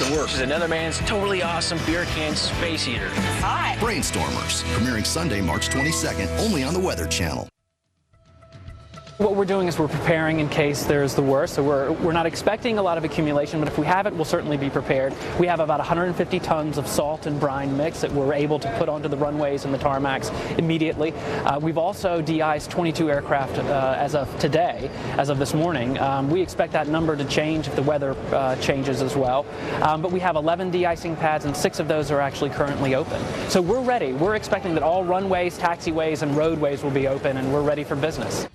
to work. She's another man's totally awesome beer can space heater. Hi. Brainstormers, premiering Sunday, March 22nd, only on the Weather Channel. What we're doing is we're preparing in case there's the worst. So we're not expecting a lot of accumulation, but if we have it, we'll certainly be prepared. We have about 150 tons of salt and brine mix that we're able to put onto the runways and the tarmacs immediately. We've also de-iced 22 aircraft as of today, as of this morning. We expect that number to change if the weather changes as well. But we have 11 de-icing pads, and 6 of those are actually currently open. So we're ready. We're expecting that all runways, taxiways, and roadways will be open, and we're ready for business.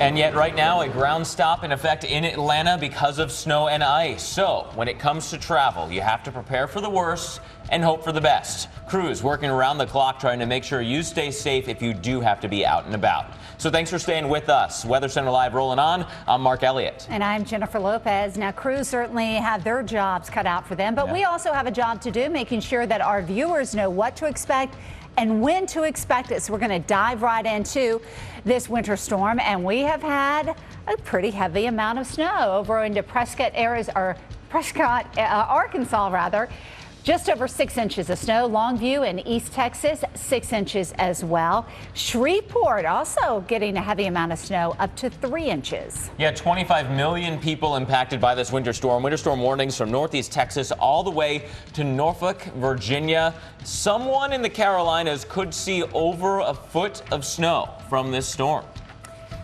And yet right now a ground stop in effect in Atlanta because of snow and ice. So when it comes to travel, you have to prepare for the worst and hope for the best. Crews working around the clock trying to make sure you stay safe if you do have to be out and about. So thanks for staying with us. Weather Center Live rolling on. I'm Mark Elliott. And I'm Jennifer Lopez. Now, crews certainly have their jobs cut out for them, but we also have a job to do, making sure that our viewers know what to expect and when to expect it. So we're going to dive right into this winter storm, and we have had a pretty heavy amount of snow over into Prescott, Arkansas, rather. Just over 6 inches of snow. Longview in East Texas, 6 inches as well. Shreveport also getting a heavy amount of snow, up to 3 inches. Yeah, 25 million people impacted by this winter storm. Winter storm warnings from Northeast Texas all the way to Norfolk, Virginia. Someone in the Carolinas could see over a foot of snow from this storm.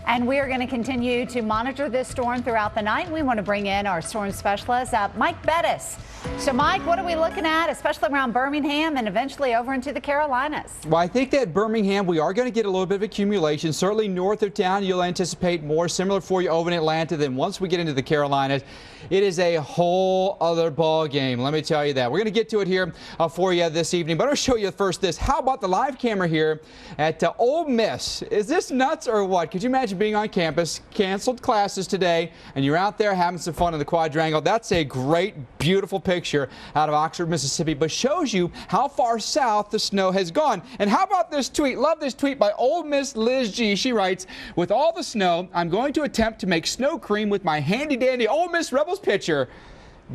And we are going to continue to monitor this storm throughout the night. We want to bring in our storm specialist, Mike Bettis. So, Mike, what are we looking at, especially around Birmingham and eventually over into the Carolinas? Well, I think that Birmingham, we are going to get a little bit of accumulation. Certainly north of town, you'll anticipate more similar for you over in Atlanta. Then once we get into the Carolinas, it is a whole other ball game. Let me tell you that. We're going to get to it here for you this evening. But I'll show you first this. How about the live camera here at Ole Miss? Is this nuts or what? Could you imagine being on campus, canceled classes today, and you're out there having some fun in the quadrangle? That's a great, beautiful picture out of Oxford, Mississippi, but shows you how far south the snow has gone. And how about this tweet? Love this tweet by Ole Miss Liz G. She writes, "With all the snow, I'm going to attempt to make snow cream with my handy-dandy Ole Miss Rebels pitcher.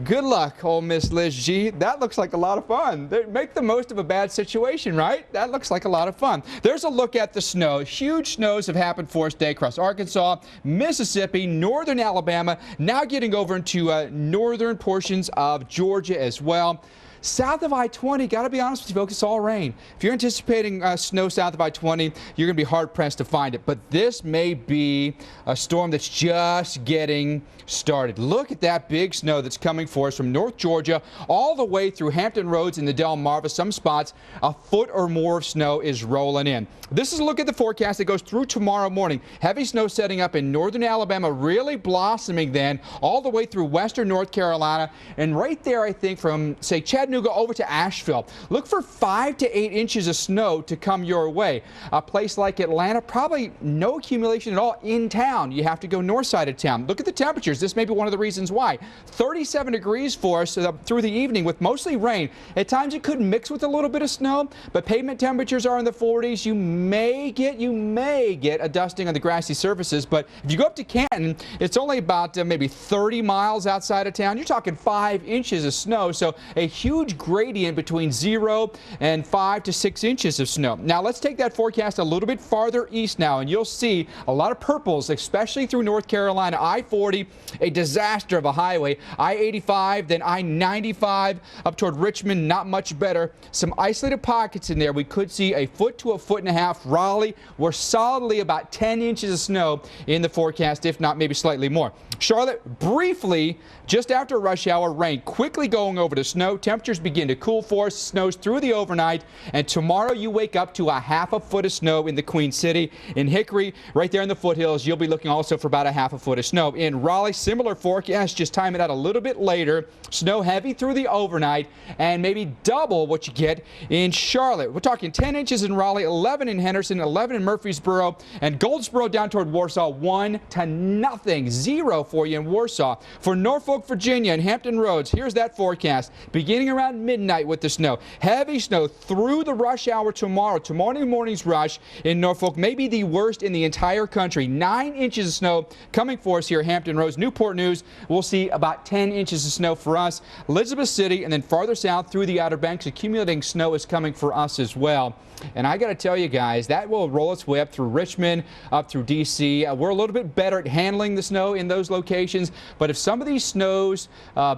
Good luck, Ole Miss Liz G." That looks like a lot of fun. They make the most of a bad situation, right? That looks like a lot of fun. There's a look at the snow. Huge snows have happened for us today across Arkansas, Mississippi, northern Alabama, now getting over into northern portions of Georgia as well. South of I-20, got to be honest with you folks, it's all rain. If you're anticipating snow south of I-20, you're going to be hard-pressed to find it. But this may be a storm that's just getting started. Look at that big snow that's coming for us from North Georgia all the way through Hampton Roads in the Delmarva. Some spots, a foot or more of snow is rolling in. This is a look at the forecast that goes through tomorrow morning. Heavy snow setting up in northern Alabama, really blossoming then all the way through western North Carolina. And right there, I think, from, say, Chattanooga over to Asheville. Look for 5 to 8 inches of snow to come your way. A place like Atlanta, probably no accumulation at all in town. You have to go north side of town. Look at the temperatures. This may be one of the reasons why. 37 degrees for us through the evening with mostly rain. At times it could mix with a little bit of snow, but pavement temperatures are in the 40s. You may get a dusting on the grassy surfaces, but if you go up to Canton, it's only about maybe 30 miles outside of town. You're talking 5 inches of snow, so a huge gradient between 0 and 5 to 6 inches of snow. Now let's take that forecast a little bit farther east now, and you'll see a lot of purples, especially through North Carolina. I-40, a disaster of a highway. I-85, then I-95 up toward Richmond, not much better. Some isolated pockets in there. We could see a foot to a foot and a half. Raleigh, we're solidly about 10 inches of snow in the forecast, if not maybe slightly more. Charlotte, briefly, just after rush hour, rain quickly going over to snow. Temperatures begin to cool for us. Snows through the overnight. And tomorrow you wake up to a half a foot of snow in the Queen City. In Hickory, right there in the foothills, you'll be looking also for about a half a foot of snow. In Raleigh, similar forecast, just time it out a little bit later. Snow heavy through the overnight and maybe double what you get in Charlotte. We're talking 10 inches in Raleigh, 11 in Henderson, 11 in Murfreesboro, and Goldsboro down toward Warsaw, 1 to nothing. 0 for you in Warsaw. For Norfolk, Virginia and Hampton Roads, here's that forecast. Beginning around around midnight with the snow. Heavy snow through the rush hour tomorrow. Tomorrow morning's rush in Norfolk may be the worst in the entire country. 9 inches of snow coming for us here at Hampton Roads. Newport News, we'll see about 10 inches of snow for us. Elizabeth City and then farther south through the Outer Banks, accumulating snow is coming for us as well. And I got to tell you guys, that will roll its way up through Richmond, up through D.C. We're a little bit better at handling the snow in those locations. But if some of these snows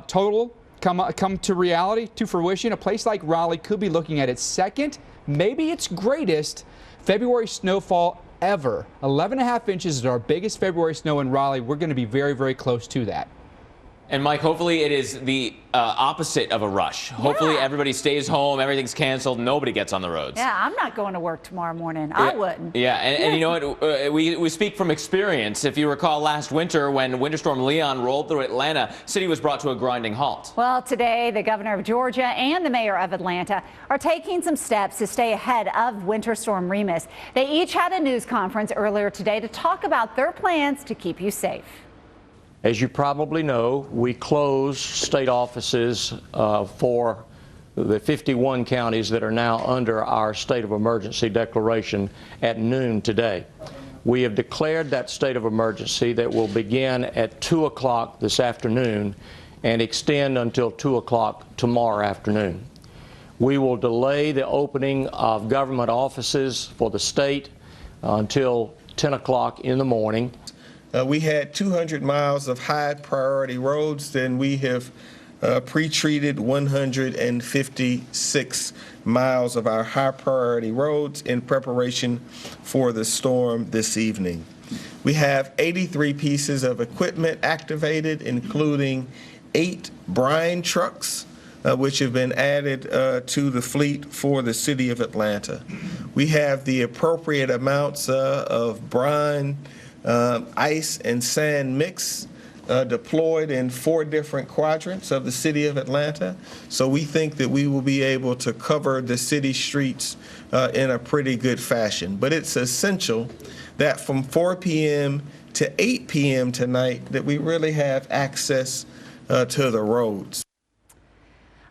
total come to reality, to fruition, a place like Raleigh could be looking at its second, maybe its greatest February snowfall ever. 11.5 inches is our biggest February snow in Raleigh. We're going to be very, very close to that. And Mike, hopefully it is the opposite of a rush. Hopefully everybody stays home, everything's canceled, nobody gets on the roads. Yeah, I'm not going to work tomorrow morning. I wouldn't. Yeah, and you know what? We speak from experience. If you recall last winter when Winter Storm Leon rolled through Atlanta, city was brought to a grinding halt. Well, today the governor of Georgia and the mayor of Atlanta are taking some steps to stay ahead of Winter Storm Remus. They each had a news conference earlier today to talk about their plans to keep you safe. As you probably know, we closed state offices for the 51 counties that are now under our state of emergency declaration at noon today. We have declared that state of emergency that will begin at 2 o'clock this afternoon and extend until 2 o'clock tomorrow afternoon. We will delay the opening of government offices for the state until 10 o'clock in the morning. We had 200 miles of high priority roads, then we have pre-treated 156 miles of our high priority roads in preparation for the storm this evening. We have 83 pieces of equipment activated, including 8 brine trucks, which have been added to the fleet for the city of Atlanta. We have the appropriate amounts of brine, ice and sand mix deployed in 4 different quadrants of the city of Atlanta. So we think that we will be able to cover the city streets in a pretty good fashion. But it's essential that from 4 p.m. to 8 p.m. tonight that we really have access to the roads.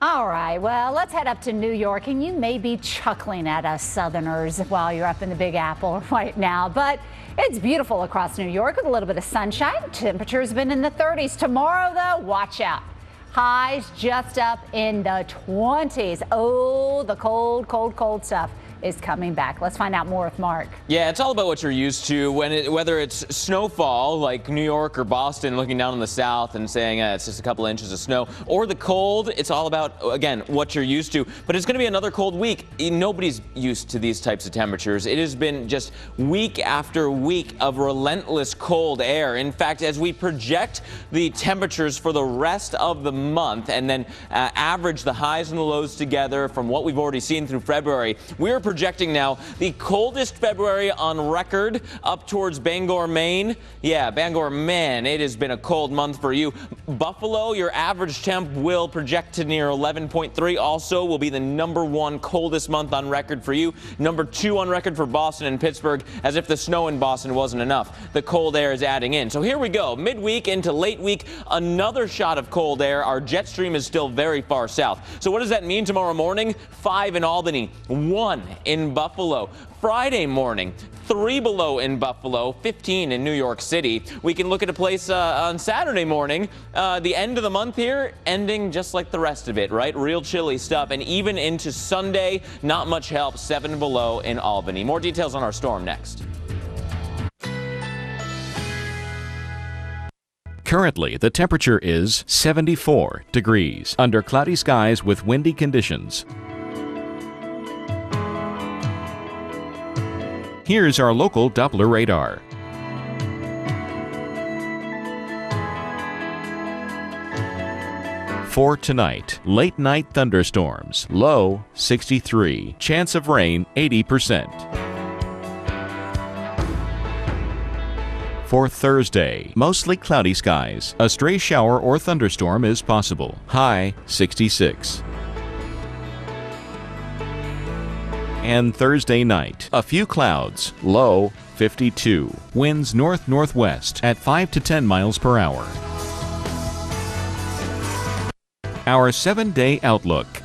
All right, well, let's head up to New York, and you may be chuckling at us Southerners while you're up in the Big Apple right now, but it's beautiful across New York with a little bit of sunshine. Temperatures have been in the 30s. Tomorrow, though, watch out. Highs just up in the 20s. Oh, the cold, cold, cold stuff is coming back. Let's find out more with Mark. Yeah, it's all about what you're used to. Whether it's snowfall like New York or Boston, looking down in the south and saying it's just a couple inches of snow, or the cold, it's all about, again, what you're used to. But it's going to be another cold week. Nobody's used to these types of temperatures. It has been just week after week of relentless cold air. In fact, as we project the temperatures for the rest of the month and then average the highs and the lows together from what we've already seen through February, we're projecting now the coldest February on record up towards Bangor, Maine. Yeah, Bangor, man, it has been a cold month for you. Buffalo, your average temp will project to near 11.3. Also will be the #1 coldest month on record for you. #2 on record for Boston and Pittsburgh, as if the snow in Boston wasn't enough. The cold air is adding in. So here we go. Midweek into late week, another shot of cold air. Our jet stream is still very far south. So what does that mean tomorrow morning? 5 in Albany, 1 in Buffalo. Friday morning, 3 below in Buffalo, 15 in New York City. We can look at a place on Saturday morning, the end of the month here, ending just like the rest of it, right? Real chilly stuff. And even into Sunday, not much help, 7 below in Albany. More details on our storm next. Currently, the temperature is 74 degrees under cloudy skies with windy conditions. Here's our local Doppler radar. For tonight, late night thunderstorms, low 63, chance of rain 80%. For Thursday, mostly cloudy skies, a stray shower or thunderstorm is possible, high 66. And Thursday night, a few clouds, low 52. Winds north-northwest at 5 to 10 miles per hour. Our 7-day outlook.